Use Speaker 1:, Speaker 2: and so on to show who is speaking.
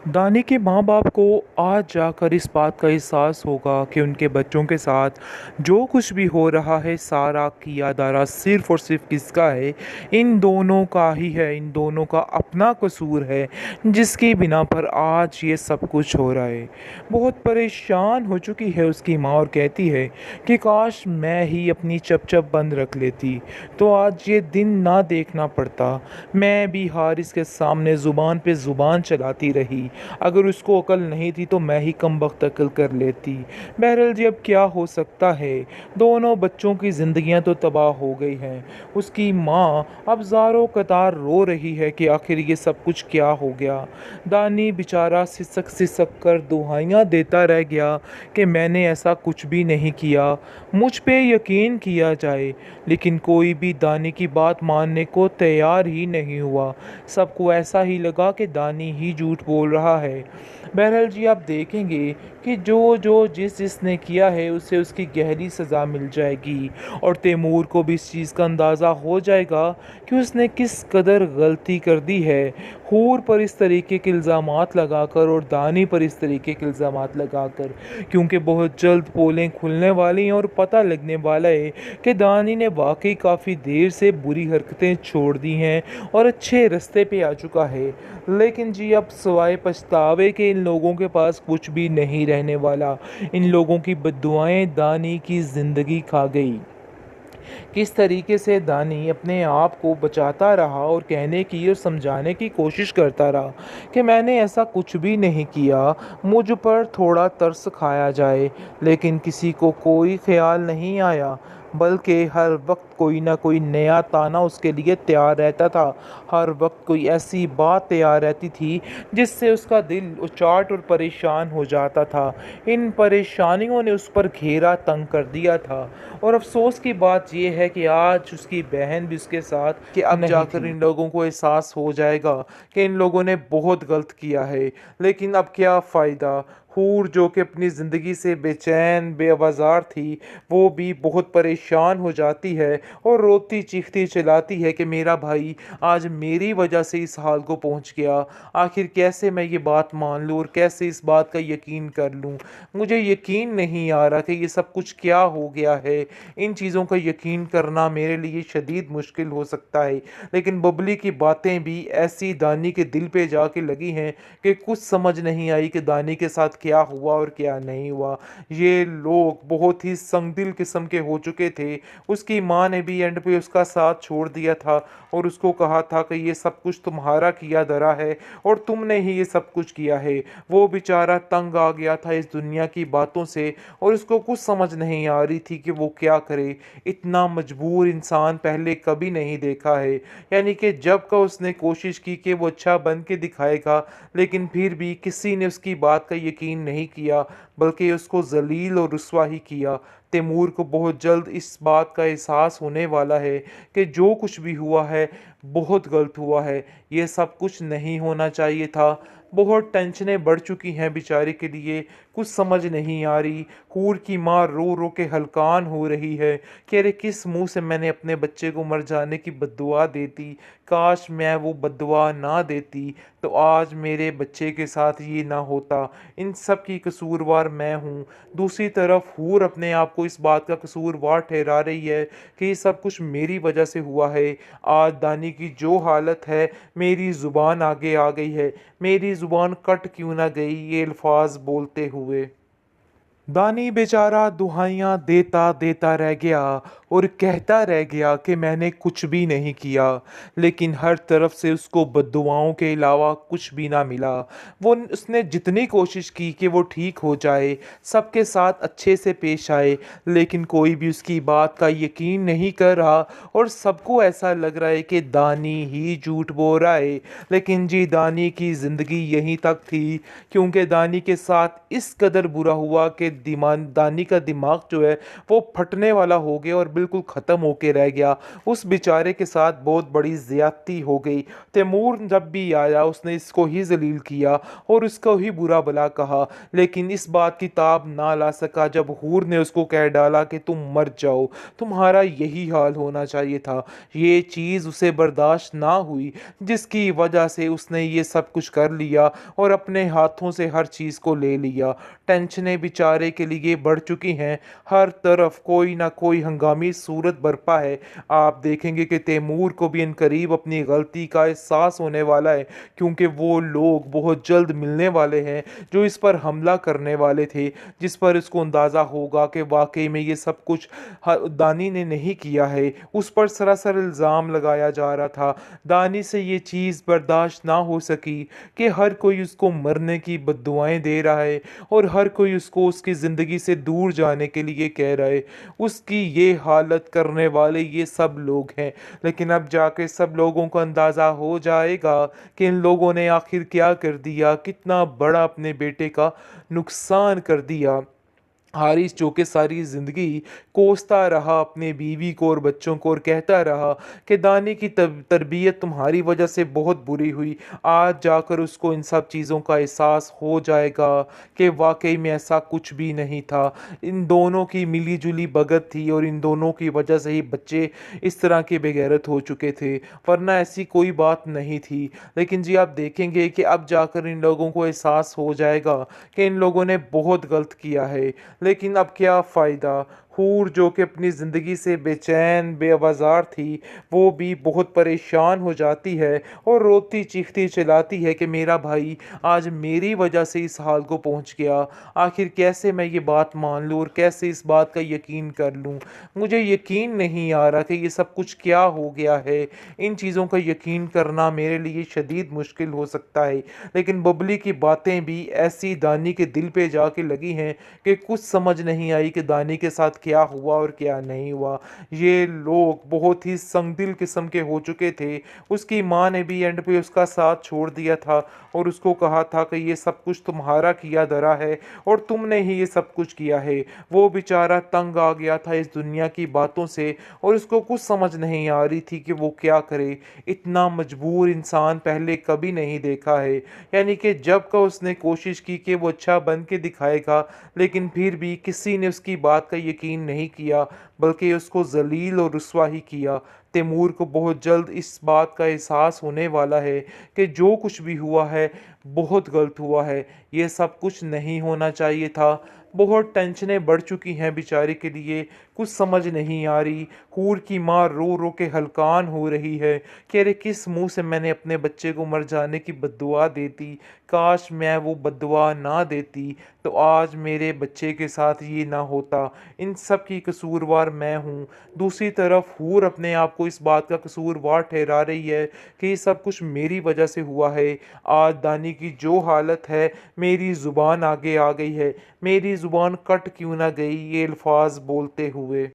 Speaker 1: दानी के माँ-बाप को आज जाकर इस बात का एहसास होगा कि उनके बच्चों के साथ जो कुछ भी हो रहा है सारा किया दारा सिर्फ़ और सिर्फ़ किसका है? इन दोनों का ही है, इन दोनों का अपना कसूर है, जिसकी बिना पर आज ये सब कुछ हो रहा है। बहुत परेशान हो चुकी है उसकी माँ और कहती है कि काश मैं ही अपनी चप-चप बंद रख लेती, तो आज ये दिन ना देखना पड़ता। मैं भी हारिस के सामने ज़ुबान पे ज़ुबान चलाती रही। अगर उसको अकल नहीं थी तो मैं ही कमबख्त अकल कर लेती। बहरहाल जी अब क्या हो सकता है, दोनों बच्चों की ज़िंदगियां तो तबाह हो गई हैं। उसकी माँ अब ज़ारो कतार रो रही है कि आखिर ये सब कुछ क्या हो गया। दानी बेचारा सिसक सिसक कर दुहाइयाँ देता रह गया कि मैंने ऐसा कुछ भी नहीं किया, मुझ पे यकीन किया जाए। लेकिन कोई भी दानी की बात मानने को तैयार ही नहीं हुआ। सबको ऐसा ही लगा कि दानी ही झूठ बोल रहा है। बहरहाल जी आप देखेंगे कि जो जो जिसने किया है उसे उसकी गहरी सज़ा मिल जाएगी और तैमूर को भी इस चीज़ का अंदाज़ा हो जाएगा कि उसने किस कदर गलती कर दी है। हूर पर इस तरीके के इल्ज़ामात लगाकर और दानी पर इस तरीके के इल्ज़ामात लगाकर, क्योंकि बहुत जल्द पोलें खुलने वाली हैं और पता लगने वाला है कि दानी ने वाकई काफ़ी देर से बुरी हरकतें छोड़ दी हैं और अच्छे रास्ते पे आ चुका है। लेकिन जी अब सिवाय पछतावे के इन लोगों के पास कुछ भी नहीं रहने वाला। इन लोगों की बद्दुआएं दानी की ज़िंदगी खा गई। किस तरीके से दानी अपने आप को बचाता रहा और कहने की और समझाने की कोशिश करता रहा कि मैंने ऐसा कुछ भी नहीं किया, मुझ पर थोड़ा तरस खाया जाए। लेकिन किसी को कोई ख्याल नहीं आया, बल्कि हर वक्त कोई ना कोई नया ताना उसके लिए तैयार रहता था। हर वक्त कोई ऐसी बात तैयार रहती थी जिससे उसका दिल उचाट और परेशान हो जाता था। इन परेशानियों ने उस पर घेरा तंग कर दिया था और अफसोस की बात यह है कि आज उसकी बहन भी उसके साथ कि अब
Speaker 2: नहीं
Speaker 1: जाकर
Speaker 2: थी।
Speaker 1: इन लोगों को एहसास हो जाएगा कि इन लोगों ने बहुत गलत किया है। लेकिन अब क्या फ़ायदा। हूर जो कि अपनी ज़िंदगी से बेचैन बेआवाज़ार थी, वो भी बहुत परेशान हो जाती है और रोती चीखती चिल्लाती है कि मेरा भाई आज मेरी वजह से इस हाल को पहुंच गया। आखिर कैसे मैं ये बात मान लूँ और कैसे इस बात का यकीन कर लूँ। मुझे यकीन नहीं आ रहा कि ये सब कुछ क्या हो गया है। इन चीज़ों का यकीन करना मेरे लिए शदीद मुश्किल हो सकता है। लेकिन बबली की बातें भी ऐसी दानी के दिल पे जाके लगी हैं कि कुछ समझ नहीं आई कि दानी के साथ क्या हुआ और क्या नहीं हुआ। ये लोग बहुत ही संगदिल किस्म के हो चुके थे। उसकी माँ ने भी एंड पे उसका साथ छोड़ दिया था और उसको कहा था कि ये सब कुछ तुम्हारा किया धरा है और तुमने ही ये सब कुछ किया है। वो बेचारा तंग आ गया था इस दुनिया की बातों से और उसको कुछ समझ नहीं आ रही थी कि वो क्या करे। इतना मजबूर इंसान पहले कभी नहीं देखा है। यानी कि जब का उसने कोशिश की कि वो अच्छा बन के दिखाएगा, लेकिन फिर भी किसी ने उसकी बात का यकीन नहीं किया, बल्कि उसको जलील और रुस्वा ही किया। तैमूर को बहुत जल्द इस बात का एहसास होने वाला है कि जो कुछ भी हुआ है बहुत गलत हुआ है। ये सब कुछ नहीं होना चाहिए था। बहुत टेंशनें बढ़ चुकी हैं बेचारे के लिए, कुछ समझ नहीं आ रही। हूर की माँ रो रो के हलकान हो रही है कि अरे किस मुंह से मैंने अपने बच्चे को मर जाने की बद्दुआ देती। काश मैं वो बद्दुआ ना देती तो आज मेरे बच्चे के साथ ये ना होता। इन सब की कसूरवार मैं हूँ। दूसरी तरफ हूर अपने आप को इस बात का कसूरवार ठहरा रही है कि ये सब कुछ मेरी वजह से हुआ है। आज दानी की जो हालत है, मेरी ज़ुबान आगे आ गई है। मेरी ज़ुबान कट क्यों ना गई ये अल्फाज बोलते हुए। दानी बेचारा दुहाइयाँ देता देता रह गया और कहता रह गया कि मैंने कुछ भी नहीं किया। लेकिन हर तरफ से उसको बद्दुआओं के अलावा कुछ भी ना मिला। वो उसने जितनी कोशिश की कि वो ठीक हो जाए, सबके साथ अच्छे से पेश आए, लेकिन कोई भी उसकी बात का यकीन नहीं कर रहा और सबको ऐसा लग रहा है कि दानी ही झूठ बोल रहा है। लेकिन जी दानी की ज़िंदगी यहीं तक थी, क्योंकि दानी के साथ इस कदर बुरा हुआ कि दानी का दिमाग जो है वो फटने वाला हो गया और बिल्कुल ख़त्म होके रह गया। उस बेचारे के साथ बहुत बड़ी ज़्यादती हो गई। तैमूर जब भी आया उसने इसको ही ज़लील किया और उसको ही बुरा भला कहा, लेकिन इस बात की ताब ना ला सका जब हूर ने उसको कह डाला कि तुम मर जाओ, तुम्हारा यही हाल होना चाहिए था। ये चीज़ उसे बर्दाश्त ना हुई, जिसकी वजह से उसने ये सब कुछ कर लिया और अपने हाथों से हर चीज़ को ले लिया। टेंशनें बेचारे के लिए बढ़ चुकी हैं, हर तरफ कोई ना कोई हंगामी सूरत बरपा है। आप देखेंगे कि तैमूर को भी इनकरीब अपनी गलती का एहसास होने वाला है, क्योंकि वो लोग बहुत जल्द मिलने वाले हैं जो इस पर हमला करने वाले थे, जिस पर इसको अंदाज़ा होगा कि वाकई में ये सब कुछ दानी ने नहीं किया है। उस पर सरासर इल्ज़ाम लगाया जा रहा था। दानी से ये चीज़ बर्दाश्त ना हो सकी कि हर कोई उसको मरने की बद्दुआएं दे रहा है और हर कोई उसको उसकी ज़िंदगी से दूर जाने के लिए कह रहा है। उसकी ये हालत करने वाले ये सब लोग हैं। लेकिन अब जाके सब लोगों को अंदाज़ा हो जाएगा कि इन लोगों ने आखिर क्या कर दिया, कितना बड़ा अपने बेटे का नुकसान कर दिया। हारिस जो कि सारी ज़िंदगी कोसता रहा अपने बीवी को और बच्चों को और कहता रहा कि दानी की तरबियत तुम्हारी वजह से बहुत बुरी हुई। आज जाकर उसको इन सब चीज़ों का एहसास हो जाएगा कि वाकई में ऐसा कुछ भी नहीं था। इन दोनों की मिली जुली भगत थी और इन दोनों की वजह से ही बच्चे इस तरह के बेगैरत हो चुके थे, वरना ऐसी कोई बात नहीं थी। लेकिन जी आप देखेंगे कि अब जाकर इन लोगों को एहसास हो जाएगा कि इन लोगों ने बहुत गलत किया है। लेकिन अब क्या फ़ायदा। हूर जो कि अपनी ज़िंदगी से बेचैन बेआवाज़ार थी, वो भी बहुत परेशान हो जाती है और रोती चीखती चिल्लाती है कि मेरा भाई आज मेरी वजह से इस हाल को पहुंच गया। आखिर कैसे मैं ये बात मान लूँ और कैसे इस बात का यकीन कर लूँ। मुझे यकीन नहीं आ रहा कि ये सब कुछ क्या हो गया है। इन चीज़ों का यकीन करना मेरे लिए शदीद मुश्किल हो सकता है। लेकिन बबली की बातें भी ऐसी दानी के दिल पे जाके लगी हैं कि कुछ समझ नहीं आई कि दानी के साथ क्या हुआ और क्या नहीं हुआ। ये लोग बहुत ही संगदिल किस्म के हो चुके थे। उसकी माँ ने भी एंड पे उसका साथ छोड़ दिया था और उसको कहा था कि ये सब कुछ तुम्हारा किया धरा है और तुमने ही ये सब कुछ किया है। वो बेचारा तंग आ गया था इस दुनिया की बातों से और उसको कुछ समझ नहीं आ रही थी कि वो क्या करे। इतना मजबूर इंसान पहले कभी नहीं देखा है। यानी कि जब का उसने कोशिश की कि वो अच्छा बन के दिखाएगा, लेकिन फिर भी किसी ने उसकी बात का यकीन नहीं किया, बल्कि उसको ज़लील और रुस्वा ही किया। तैमूर को बहुत जल्द इस बात का एहसास होने वाला है कि जो कुछ भी हुआ है बहुत गलत हुआ है। ये सब कुछ नहीं होना चाहिए था। बहुत टेंशनें बढ़ चुकी हैं बेचारे के लिए, कुछ समझ नहीं आ रही। हूर की माँ रो रो के हलकान हो रही है कि अरे किस मुंह से मैंने अपने बच्चे को मर जाने की बद्दुआ देती। काश मैं वो बद्दुआ ना देती तो आज मेरे बच्चे के साथ ये ना होता। इन सब की कसूरवार मैं हूँ। दूसरी तरफ हूर अपने आप को इस बात का कसूरवार ठहरा रही है कि ये सब कुछ मेरी वजह से हुआ है। आज दानी की जो हालत है, मेरी ज़ुबान आगे आ गई है। मेरी ज़ुबान कट क्यों ना गई ये अल्फाज बोलते हुए।